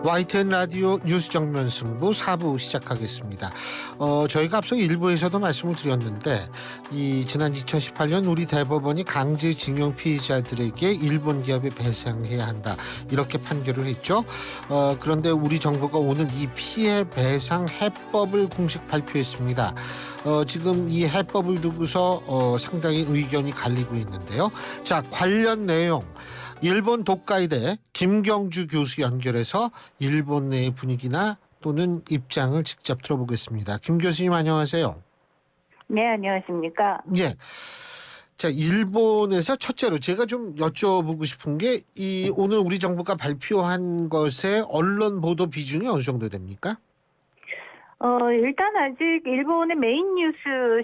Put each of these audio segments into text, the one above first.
YTN 라디오 뉴스 정면 승부 4부 시작하겠습니다. 저희가 앞서 1부에서도 말씀을 드렸는데 지난 2018년 우리 대법원이 강제징용 피의자들에게 일본 기업에 배상해야 한다 이렇게 판결을 했죠. 그런데 우리 정부가 오늘 이 피해 배상 해법을 공식 발표했습니다. 지금 이 해법을 두고서 상당히 의견이 갈리고 있는데요. 자, 관련 내용 일본 도카이대 김경주 교수 연결해서 일본 내의 분위기나 또는 입장을 직접 들어보겠습니다. 김 교수님 안녕하세요. 네, 안녕하십니까. 예. 자, 일본에서 첫째로 제가 좀 여쭤보고 싶은 게 오늘 우리 정부가 발표한 것의 언론 보도 비중이 어느 정도 됩니까? 일단 아직 일본의 메인 뉴스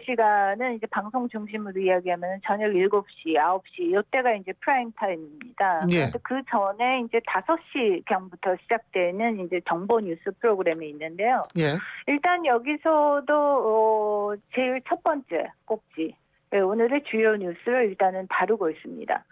시간은 이제 방송 중심으로 이야기하면 저녁 7시, 9시 이때가 이제 프라임 타임입니다. 예. 그런데 그 전에 이제 5시경부터 시작되는 이제 정보 뉴스 프로그램이 있는데요. 예. 일단 여기서도 제일 첫 번째 꼭지. 네, 오늘의 주요 뉴스를 일단은 다루고 있습니다.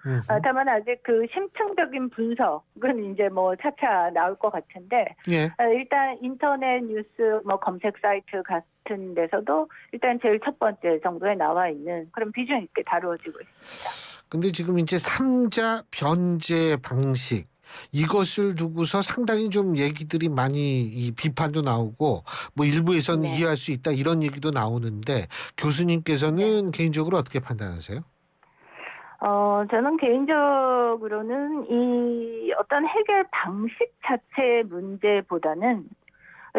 다만 아직 그 심층적인 분석은 이제 뭐 차차 나올 것 같은데, 예. 일단 인터넷 뉴스 뭐 검색 사이트 같은 데서도 일단 제일 첫 번째 정도에 나와 있는 그런 비중 있게 다루어지고 있습니다. 근데 지금 이제 3자 변제 방식 이것을 두고서 상당히 좀 얘기들이 많이 이 비판도 나오고 뭐 일부에서는 네. 이해할 수 있다 이런 얘기도 나오는데 교수님께서는 개인적으로 어떻게 판단하세요? 저는 개인적으로는 이 어떤 해결 방식 자체의 문제보다는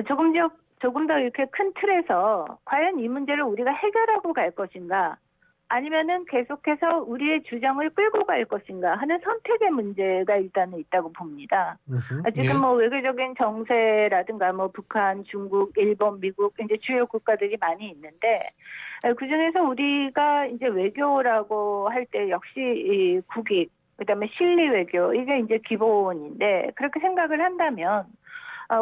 조금 더 이렇게 큰 틀에서 과연 이 문제를 우리가 해결하고 갈 것인가 아니면은 계속해서 우리의 주장을 끌고 갈 것인가 하는 선택의 문제가 일단은 있다고 봅니다. 지금 뭐 외교적인 정세라든가 뭐 북한, 중국, 일본, 미국 이제 주요 국가들이 많이 있는데 그 중에서 우리가 이제 외교라고 할 때 역시 이 국익, 그다음에 실리 외교 이게 이제 기본인데 그렇게 생각을 한다면.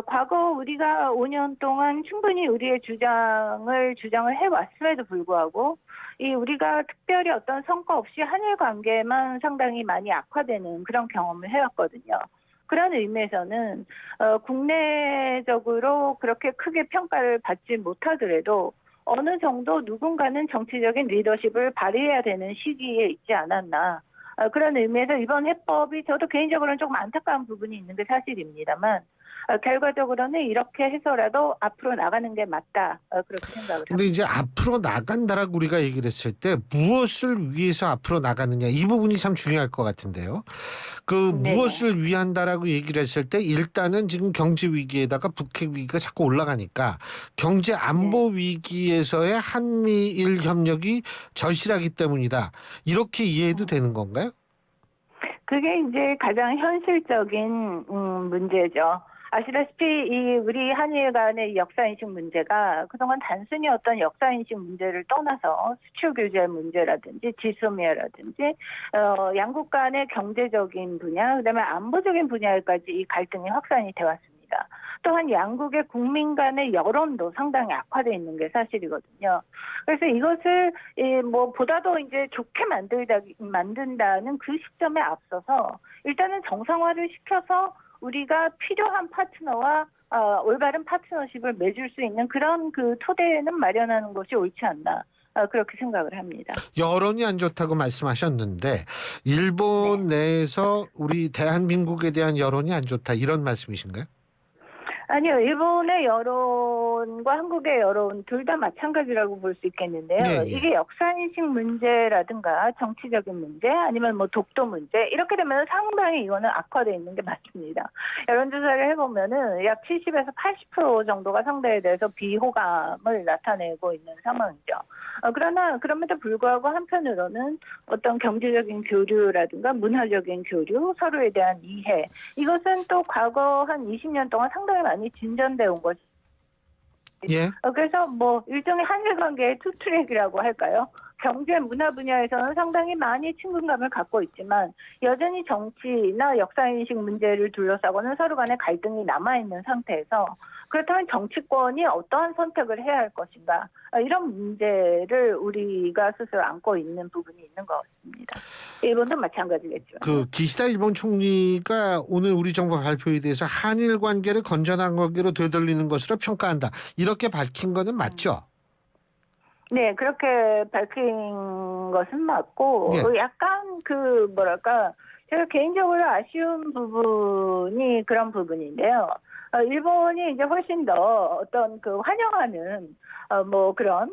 과거 우리가 5년 동안 충분히 우리의 주장을 해왔음에도 불구하고 우리가 특별히 어떤 성과 없이 한일 관계만 상당히 많이 악화되는 그런 경험을 해왔거든요. 그런 의미에서는 국내적으로 그렇게 크게 평가를 받지 못하더라도 어느 정도 누군가는 정치적인 리더십을 발휘해야 되는 시기에 있지 않았나. 그런 의미에서 이번 해법이 저도 개인적으로는 조금 안타까운 부분이 있는 게 사실입니다만 결과적으로는 이렇게 해서라도 앞으로 나가는 게 맞다. 그렇게 생각을 합니다. 근데 이제 앞으로 나간다라고 우리가 얘기를 했을 때 무엇을 위해서 앞으로 나가느냐 이 부분이 참 중요할 것 같은데요. 네네. 무엇을 위한다라고 얘기를 했을 때 일단은 지금 경제 위기에다가 북핵 위기가 자꾸 올라가니까 경제 안보 위기에서의 한미일 협력이 절실하기 때문이다. 이렇게 이해해도 되는 건가요? 그게 이제 가장 현실적인 문제죠. 아시다시피 우리 한일 간의 역사인식 문제가 그동안 단순히 어떤 역사인식 문제를 떠나서 수출 규제 문제라든지 지소미아라든지 양국 간의 경제적인 분야, 그다음에 안보적인 분야까지 이 갈등이 확산이 돼 왔습니다. 또한 양국의 국민 간의 여론도 상당히 악화되어 있는 게 사실이거든요. 그래서 이것을 뭐 보다도 이제 좋게 만든다는 그 시점에 앞서서 일단은 정상화를 시켜서 우리가 필요한 파트너와 올바른 파트너십을 맺을 수 있는 그런 그 토대는 마련하는 것이 옳지 않나. 그렇게 생각을 합니다. 여론이 안 좋다고 말씀하셨는데 일본 내에서 우리 대한민국에 대한 여론이 안 좋다 이런 말씀이신가요? 아니요. 일본의 여론과 한국의 여론 둘 다 마찬가지라고 볼 수 있겠는데요. 네, 예. 이게 역사인식 문제라든가 정치적인 문제 아니면 뭐 독도 문제 이렇게 되면 상당히 이거는 악화되어 있는 게 맞습니다. 여론조사를 해보면은 약 70에서 80% 정도가 상대에 대해서 비호감을 나타내고 있는 상황이죠. 그러나 그럼에도 불구하고 한편으로는 어떤 경제적인 교류라든가 문화적인 교류, 서로에 대한 이해 이것은 또 과거 한 20년 동안 상당히 많이 진전돼 온 거죠. 예. 그래서 뭐 일종의 한일 관계의 투트랙이라고 할까요? 경제, 문화 분야에서는 상당히 많이 친근감을 갖고 있지만 여전히 정치나 역사인식 문제를 둘러싸고는 서로 간의 갈등이 남아있는 상태에서 그렇다면 정치권이 어떠한 선택을 해야 할 것인가 이런 문제를 우리가 스스로 안고 있는 부분이 있는 것 같습니다. 일본도 마찬가지겠죠. 그 기시다 일본 총리가 오늘 우리 정부 발표에 대해서 한일 관계를 건전한 관계로 되돌리는 것으로 평가한다. 이렇게 밝힌 거는 맞죠? 네, 그렇게 밝힌 것은 맞고 예. 약간 뭐랄까 제가 개인적으로 아쉬운 부분이 그런 부분인데요. 일본이 이제 훨씬 더 어떤 환영하는 뭐 그런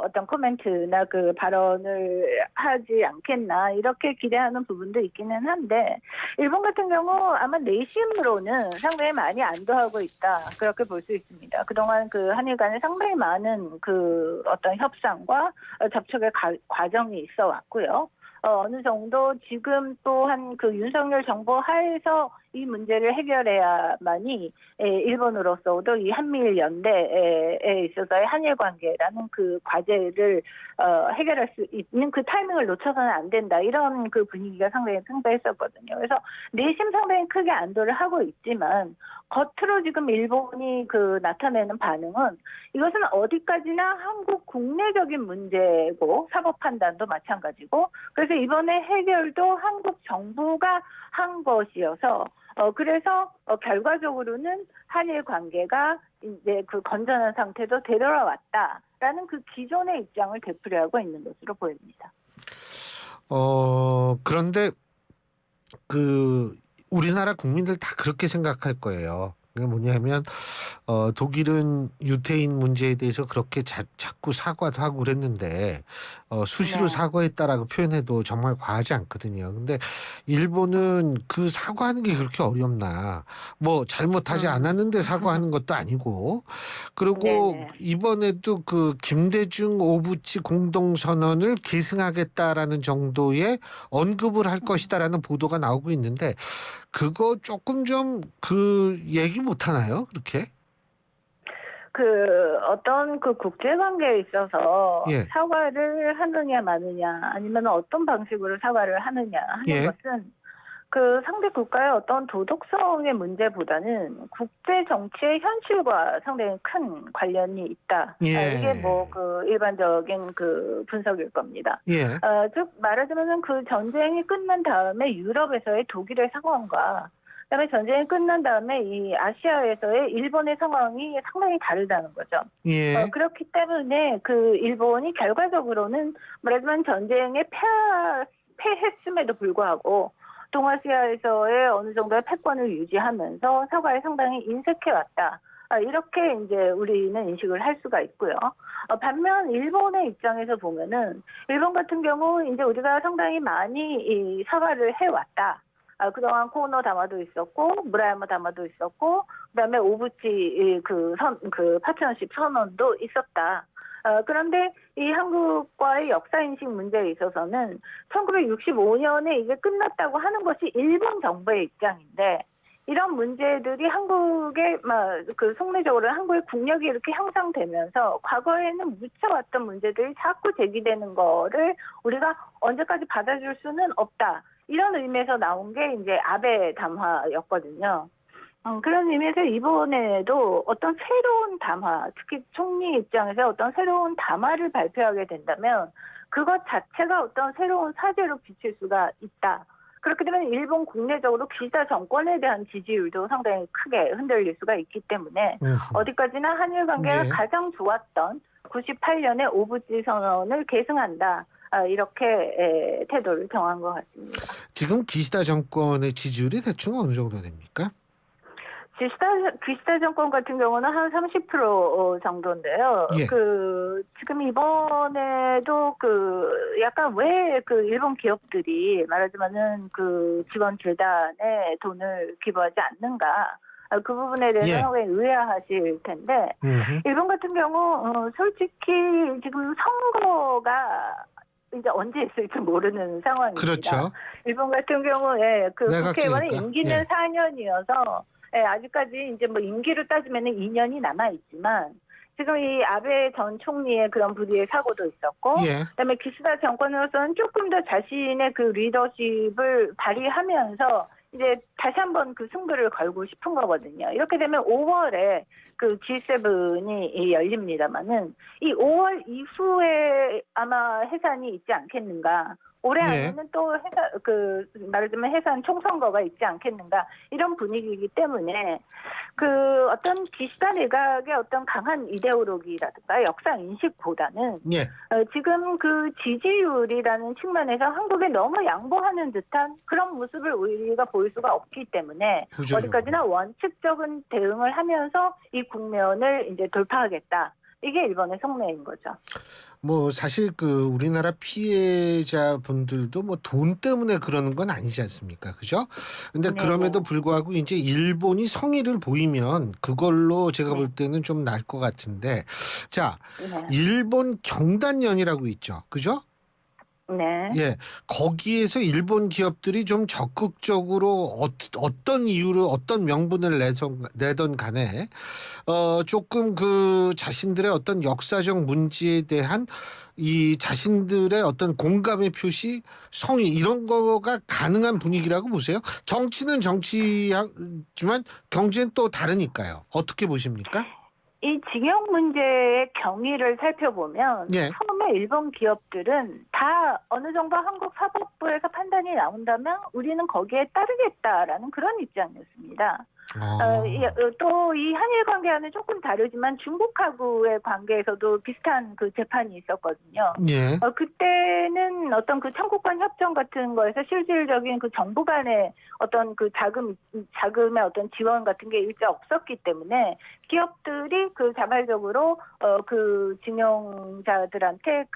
어떤 코멘트나 발언을 하지 않겠나 이렇게 기대하는 부분도 있기는 한데 일본 같은 경우 아마 내심으로는 상당히 많이 안도하고 있다 그렇게 볼 수 있습니다. 그동안 한일 간에 상당히 많은 어떤 협상과 접촉의 과정이 있어 왔고요. 어느 정도 지금 또한 윤석열 정부 하에서 이 문제를 해결해야만이 일본으로서도 이 한미일 연대에 있어서의 한일 관계라는 과제를 해결할 수 있는 타이밍을 놓쳐서는 안 된다. 이런 분위기가 상당히 팽배했었거든요. 그래서 내심 상당히 크게 안도를 하고 있지만 겉으로 지금 일본이 나타내는 반응은 이것은 어디까지나 한국 국내적인 문제고 사법 판단도 마찬가지고 그래서 이번에 해결도 한국 정부가 한 것이어서 그래서 결과적으로는 한일 관계가 이제 건전한 상태도 되돌아왔다라는 기존의 입장을 되풀이하고 있는 것으로 보입니다. 그런데 우리나라 국민들 다 그렇게 생각할 거예요. 그게 뭐냐면 독일은 유태인 문제에 대해서 그렇게 자꾸 사과도 하고 그랬는데 수시로 네. 사과했다라고 표현해도 정말 과하지 않거든요. 근데 일본은 사과하는 게 그렇게 어렵나. 뭐 잘못하지 않았는데 사과하는 것도 아니고. 그리고 네네. 이번에도 김대중 오부치 공동선언을 계승하겠다라는 정도의 언급을 할 것이다라는 보도가 나오고 있는데 그거 조금 좀 얘기 못 하나요? 그렇게? 어떤 국제관계에 있어서 예. 사과를 하느냐 마느냐 아니면 어떤 방식으로 사과를 하느냐 하는 예. 것은 상대 국가의 어떤 도덕성의 문제보다는 국제 정치의 현실과 상당히 큰 관련이 있다. 예. 이게 일반적인 분석일 겁니다. 예. 즉 말하자면은 전쟁이 끝난 다음에 유럽에서의 독일의 상황과 그다음에 전쟁이 끝난 다음에 이 아시아에서의 일본의 상황이 상당히 다르다는 거죠. 예. 그렇기 때문에 일본이 결과적으로는 말하자면 전쟁에 패했음에도 불구하고 동아시아에서의 어느 정도의 패권을 유지하면서 사과에 상당히 인색해왔다. 이렇게 이제 우리는 인식을 할 수가 있고요. 반면 일본의 입장에서 보면은 일본 같은 경우 이제 우리가 상당히 많이 이 사과를 해왔다. 그동안 코노 담화도 있었고 무라야마 담화도 있었고 그다음에 오부치 파트너십 선언도 있었다. 그런데 이 한국과의 역사인식 문제에 있어서는 1965년에 이게 끝났다고 하는 것이 일본 정부의 입장인데 이런 문제들이 한국의 속내적으로 한국의 국력이 이렇게 향상되면서 과거에는 묻혀왔던 문제들이 자꾸 제기되는 거를 우리가 언제까지 받아줄 수는 없다. 이런 의미에서 나온 게 이제 아베 담화였거든요. 그런 의미에서 이번에도 어떤 새로운 담화, 특히 총리 입장에서 어떤 새로운 담화를 발표하게 된다면 그것 자체가 어떤 새로운 사제로 비칠 수가 있다. 그렇게 되면 일본 국내적으로 기시다 정권에 대한 지지율도 상당히 크게 흔들릴 수가 있기 때문에 어디까지나 한일 관계가 예. 가장 좋았던 98년에 오부치 선언을 계승한다. 이렇게 태도를 정한 것 같습니다. 지금 기시다 정권의 지지율이 대충 어느 정도 됩니까? 기시다 정권 같은 경우는 한 30% 정도인데요. 예. 지금 이번에도 약간 왜 일본 기업들이 말하자면은 지원 재단에 돈을 기부하지 않는가. 그 부분에 대해서 예. 상당히 의아하실 텐데, 일본 같은 경우, 솔직히 지금 선거가 이제 언제 있을지 모르는 상황입니다. 그렇죠. 일본 같은 경우에 국회의원의 내각제니까. 임기는 예. 4년이어서 아직까지 이제 임기로 따지면 2년이 남아 있지만 지금 이 아베 전 총리의 그런 불의의 사고도 있었고, 예. 그다음에 기시다 정권으로서는 조금 더 자신의 그 리더십을 발휘하면서 이제 다시 한번 그 승부를 걸고 싶은 거거든요. 이렇게 되면 5월에 그 G7이 열립니다만은 이 5월 이후에 아마 해산이 있지 않겠는가. 올해 예. 안에는 또 말하자면 해산 총선거가 있지 않겠는가 이런 분위기이기 때문에 그 어떤 기시다 내각의 어떤 강한 이데올로기라든가 역사 인식보다는 예. 지금 그 지지율이라는 측면에서 한국에 너무 양보하는 듯한 그런 모습을 우리가 볼 수가 없기 때문에 구조적으로. 어디까지나 원칙적인 대응을 하면서 이 국면을 이제 돌파하겠다. 이게 일본의 속내인 거죠. 뭐 사실 그 우리나라 피해자분들도 뭐 돈 때문에 그러는 건 아니지 않습니까? 그죠? 근데 네, 그럼에도 네. 불구하고 이제 일본이 성의를 보이면 그걸로 제가 네. 볼 때는 좀 나을 것 같은데, 자, 네. 일본 경단련이라고 있죠. 그죠? 네. 예, 거기에서 일본 기업들이 좀 적극적으로 어떤 이유로 어떤 명분을 내던 간에 조금 그 자신들의 어떤 역사적 문제에 대한 이 자신들의 어떤 공감의 표시, 성의 이런 거가 가능한 분위기라고 보세요. 정치는 정치지만 경제는 또 다르니까요. 어떻게 보십니까? 이 징용 문제의 경위를 살펴보면 예. 처음에 일본 기업들은 다 어느 정도 한국 사법부에서 판단이 나온다면 우리는 거기에 따르겠다라는 그런 입장이었습니다. 또 이 한일 관계와는 조금 다르지만 중국하고의 관계에서도 비슷한 그 재판이 있었거든요. 예. 그때는 어떤 그 청구권 협정 같은 거에서 실질적인 그 정부 간의 어떤 그 자금의 어떤 지원 같은 게 일자 없었기 때문에 기업들이 그 자발적으로 그 징용자들한테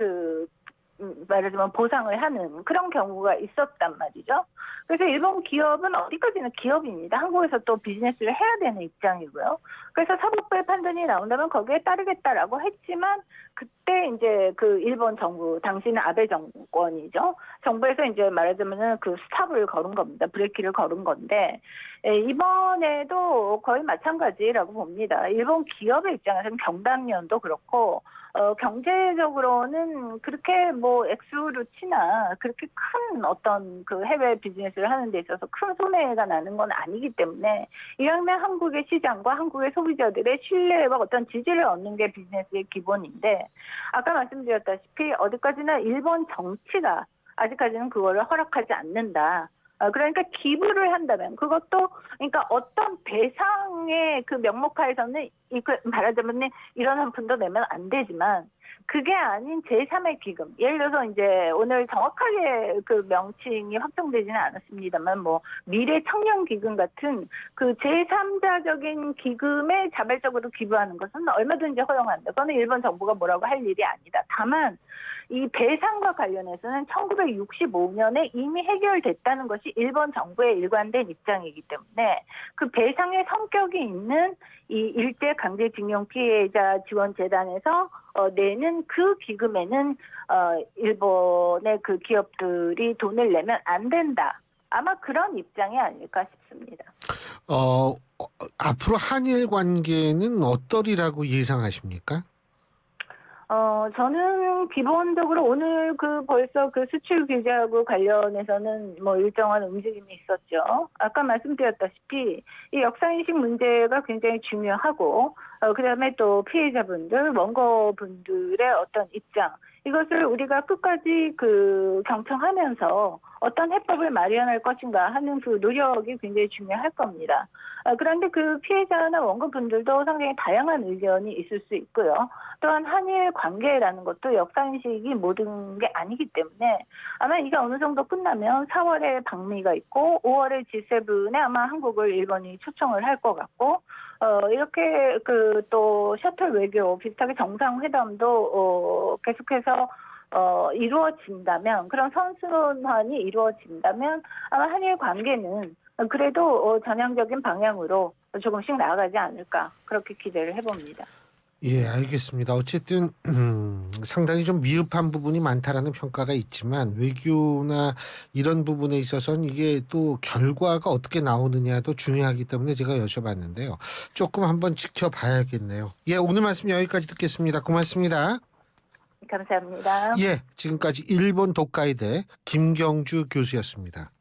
말하자면 보상을 하는 그런 경우가 있었단 말이죠. 그래서 일본 기업은 어디까지나 기업입니다. 한국에서 또 비즈니스를 해야 되는 입장이고요. 그래서 사법부의 판단이 나온다면 거기에 따르겠다라고 했지만 그때 이제 그 일본 정부, 당시는 아베 정권이죠. 정부에서 이제 말하자면은 그 스탑을 걸은 겁니다. 브레이크를 걸은 건데 이번에도 거의 마찬가지라고 봅니다. 일본 기업의 입장에서는 경단련도 그렇고 경제적으로는 그렇게 뭐 액수로 치나 그렇게 큰 어떤 그 해외 비즈니스를 하는 데 있어서 큰 손해가 나는 건 아니기 때문에 이왕이면 한국의 시장과 한국의 소비자들의 신뢰와 어떤 지지를 얻는 게 비즈니스의 기본인데 아까 말씀드렸다시피 어디까지나 일본 정치가 아직까지는 그거를 허락하지 않는다. 그러니까 기부를 한다면 그것도 그러니까 어떤 배상의 그 명목하에서는 말하자면 이런 한 푼도 내면 안 되지만 그게 아닌 제3의 기금 예를 들어서 이제 오늘 정확하게 그 명칭이 확정되지는 않았습니다만 뭐 미래 청년 기금 같은 그 제3자적인 기금에 자발적으로 기부하는 것은 얼마든지 허용한다. 그거는 일본 정부가 뭐라고 할 일이 아니다. 다만 이 배상과 관련해서는 1965년에 이미 해결됐다는 것이 일본 정부의 일관된 입장이기 때문에 그 배상의 성격이 있는 이 일제 강제징용 피해자 지원재단에서 내는 그 기금에는 일본의 그 기업들이 돈을 내면 안 된다. 아마 그런 입장이 아닐까 싶습니다. 앞으로 한일 관계는 어떠리라고 예상하십니까? 저는 기본적으로 오늘 벌써 그 수출 규제하고 관련해서는 뭐 일정한 움직임이 있었죠. 아까 말씀드렸다시피 이 역사인식 문제가 굉장히 중요하고, 그 다음에 또 피해자분들, 원고분들의 어떤 입장, 이것을 우리가 끝까지 경청하면서 어떤 해법을 마련할 것인가 하는 그 노력이 굉장히 중요할 겁니다. 그런데 그 피해자나 원고분들도 상당히 다양한 의견이 있을 수 있고요. 또한 한일 관계라는 것도 역사인식이 모든 게 아니기 때문에 아마 이게 어느 정도 끝나면 4월에 방미가 있고 5월에 G7에 아마 한국을 일본이 초청을 할 것 같고 이렇게 또 셔틀 외교 비슷하게 정상회담도 계속해서 이루어진다면 그런 선순환이 이루어진다면 아마 한일 관계는 그래도 전향적인 방향으로 조금씩 나아가지 않을까 그렇게 기대를 해봅니다. 예, 알겠습니다. 어쨌든 상당히 좀 미흡한 부분이 많다라는 평가가 있지만 외교나 이런 부분에 있어서는 이게 또 결과가 어떻게 나오느냐도 중요하기 때문에 제가 여쭤봤는데요. 조금 한번 지켜봐야겠네요. 예, 오늘 말씀 여기까지 듣겠습니다. 고맙습니다. 감사합니다. 예, 지금까지 일본 독가이대 김경주 교수였습니다.